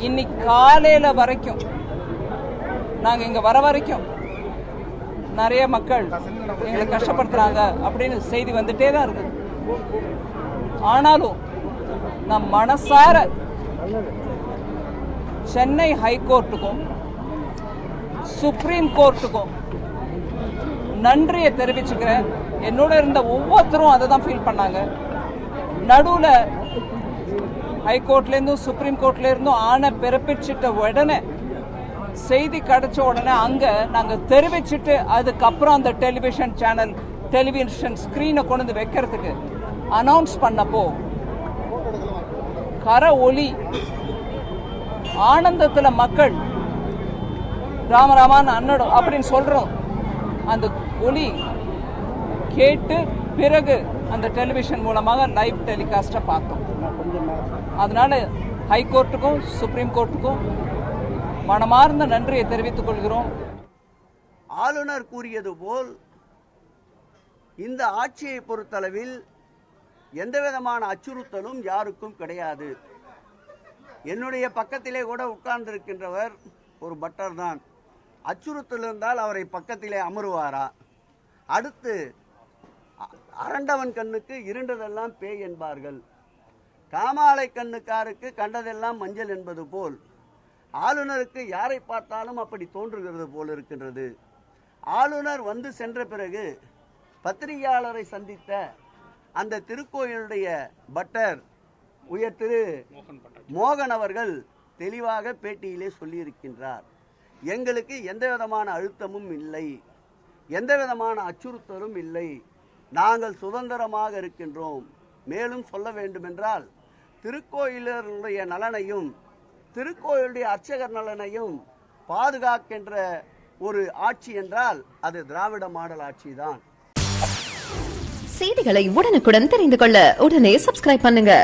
இன்னைக்கு காலையில வரைக்கும் நாங்க இங்க வர வரைக்கும் நிறைய மக்கள் எங்களை கஷ்டப்படுத்துறாங்க அப்படின்னு செய்தி வந்துட்டே தான் இருக்குது. ஆனாலும் நான் மனசார சென்னை ஹைகோர்ட்டுக்கும் சுப்ரீம் கோர்ட்டுக்கும் நன்றியை தெரிவிச்சுக்கிறேன். என்னோட இருந்த ஒவ்வொருத்தரும் அதை தான் ஃபீல் பண்ணாங்க. நடுவில் ஹைகோர்ட்லேருந்தும் சுப்ரீம் கோர்ட்லேருந்தும் ஆணை பிறப்பிச்சிட்ட உடனே செய்தி கிடைச்ச உடனே அங்கே நாங்கள் தெரிவிச்சுட்டு அதுக்கப்புறம் அந்த டெலிவிஷன் ஸ்க்ரீனை கொண்டு வந்து வைக்கிறதுக்கு அனௌன்ஸ் பண்ணப்போ கர ஒலி ஆனந்தத்தில் மக்கள் ராமராமான் அண்ணடும் அப்படின்னு சொல்கிறோம். அந்த ஒலி கேட்டு பிறகு அந்த டெலிவிஷன் மூலமாக லைவ் டெலிகாஸ்ட்டை பார்த்தோம். அதனால ஹைகோர்ட்டுக்கும் சுப்ரீம் கோர்ட்டுக்கும் மனமார்ந்த நன்றியை தெரிவித்துக் கொள்கிறோம். ஆளுநர் கூறியது போல் இந்த ஆட்சியை பொறுத்தளவில் எந்தவிதமான அச்சுறுத்தலும் யாருக்கும் கிடையாது. என்னுடைய பக்கத்திலே கூட உட்கார்ந்திருக்கின்றவர் ஒரு பட்டர் தான். அச்சுறுத்தல் இருந்தால் அவரை பக்கத்திலே அமருவாரா? அடுத்து அரண்டவன் கண்ணுக்கு இருண்டதெல்லாம் பேய் என்பார்கள். காமாலை கண்ணுக்காருக்கு கண்டதெல்லாம் மஞ்சள் என்பது போல் ஆளுநருக்கு யாரை பார்த்தாலும் அப்படி தோன்றுகிறது போல் இருக்கின்றது. ஆளுநர் வந்து சென்ற பிறகு பத்திரிகையாளரை சந்தித்த அந்த திருக்கோயிலுடைய பட்டர் உயர் திரு மோகன் அவர்கள் தெளிவாக பேட்டியிலே சொல்லியிருக்கின்றார், எங்களுக்கு எந்த விதமான அழுத்தமும் இல்லை, எந்த விதமான அச்சுறுத்தலும் இல்லை, நாங்கள் சுதந்திரமாக இருக்கின்றோம். மேலும் சொல்ல வேண்டுமென்றால் திருக்கோயிலருடைய நலனையும் திருக்கோயிலுடைய அர்ச்சகர் நலனையும் பாதுகாக்கின்ற ஒரு ஆட்சி என்றால் அது திராவிட மாடல் ஆட்சி தான். செய்திகளை உடனுக்குடன் தெரிந்து கொள்ள உடனே சப்ஸ்கிரைப் பண்ணுங்க.